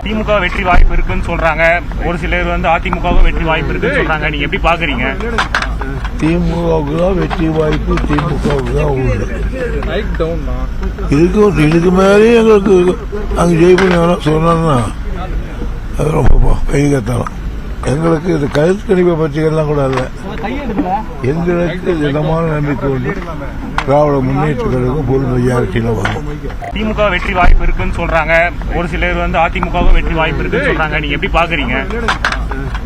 திமுக வெற்றி வாய்ப்பு இருக்குன்னு சொல்றாங்க. ஒரு சிலர் வந்து அதிமுகவும் வெற்றி வாய்ப்பு இருக்குன்னு சொல்றாங்க. நீங்க எப்படி பாக்குறீங்க? திமுகவுக்கு தான் வெற்றி வாய்ப்பு, திமுகவுக்கு தான் உண்டு. இதுக்கு மேலே எங்களுக்கு அங்கே ஜெயிப்பு சொன்னா அது ரொம்ப கைகத்தனம். எங்களுக்கு இது கருத்து கணிப்பை பற்றிகள்லாம் கூட இல்லை. எங்களுக்கு திடமான நம்பிக்கை உண்டு. திராவிட முன்னேற்ற கழகம் பொருள் மெஜாரிட்டியில வரும். திமுக வெற்றி வாய்ப்பு இருக்குன்னு சொல்றாங்க. ஒரு சிலர் வந்து அதிமுகவும் வெற்றி வாய்ப்பு இருக்குன்னு சொல்றாங்க. நீங்க எப்படி பாக்குறீங்க?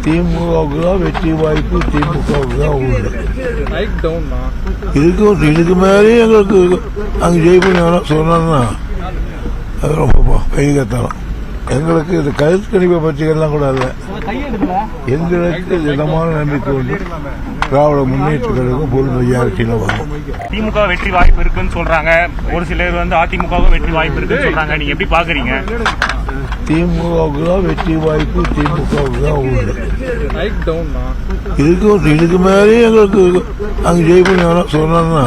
திமுகவுக்கு தான் வெற்றி வாய்ப்பு, திமுகவுக்கு தான் உண்டு. இதுக்கு மேலே எங்களுக்கு அங்கே ஜெயிப்பு சொன்னா அது ரொம்ப கைகத்தனம். எங்களுக்கு இது கருத்து கணிப்பை பற்றிகள்லாம் கூட இல்லை. எங்களுக்கு திடமான நம்பிக்கை உண்டு. திராவிட முன்னேற்ற கழகம் பொருள் மெஜாரிட்டியில வரும். திமுக வெற்றி வாய்ப்பு இருக்குன்னு சொல்றாங்க. ஒரு சிலர் வந்து அதிமுகவும் வெற்றி வாய்ப்பு இருக்குன்னு சொல்றாங்க. நீங்க எப்படி பாக்குறீங்க? திமுகவுக்கு தான் வெற்றி வாய்ப்பு, திமுகவுக்கு தான் உண்டு. இதுக்கு மேலே எங்களுக்கு அங்கே ஜெயிப்பு சொன்னா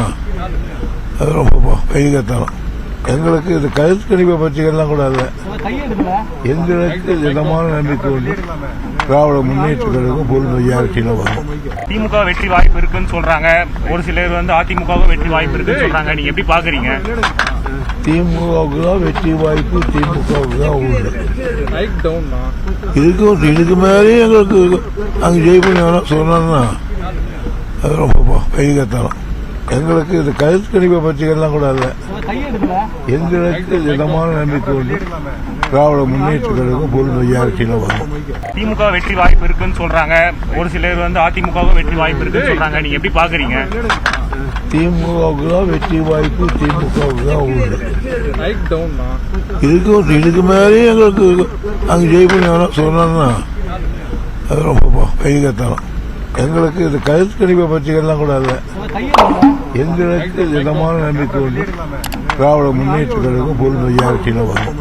அது ரொம்ப கைகத்தனம். எங்களுக்கு இது கருத்து கணிப்பை பற்றிகள்லாம் கூட இல்லை. எங்களுக்கு திடமான நம்பிக்கை உண்டு. திராவிட முன்னேற்ற கழகம் பொருள் மெஜாரிட்டியில வரும். திமுக வெற்றி வாய்ப்பு இருக்குன்னு சொல்றாங்க. ஒரு சிலர் வந்து அதிமுகவும் வெற்றி வாய்ப்பு இருக்குன்னு சொல்றாங்க. நீங்க எப்படி பாக்குறீங்க? திமுகவுக்கு தான் வெற்றி வாய்ப்பு, திமுகவுக்கு தான் உண்டு. இதுக்கு மேலே எங்களுக்கு அங்கே ஜெயிப்பு சொன்னா அது ரொம்ப கைகத்தனம். எங்களுக்கு இது கருத்து கணிப்பை பற்றிகள்லாம் கூட இல்லை. எங்களுக்கு திடமான நம்பிக்கை உண்டு. திராவிட முன்னேற்ற கழகம் பொருள் மெஜாரிட்டியில வரும். திமுக வெற்றி வாய்ப்பு இருக்குன்னு சொல்றாங்க. ஒரு சிலர் வந்து அதிமுகவும் வெற்றி வாய்ப்பு இருக்குன்னு சொல்றாங்க. நீங்க எப்படி பாக்குறீங்க? திமுகவுக்கு தான் வெற்றி வாய்ப்பு, திமுகவுக்கு தான் உண்டு. இதுக்கு மேலே எங்களுக்கு அங்கே ஜெயிப்பு சொன்னா அது ரொம்ப கைகத்தனம். எங்களுக்கு இது கருத்து கணிப்பை பற்றிகள்லாம் கூட இல்லை. எங்களுக்கு திடமான நம்பிக்கை உண்டு. திராவிட முன்னேற்ற கழகம் பொருள் மெஜாரிட்டியில வரும்.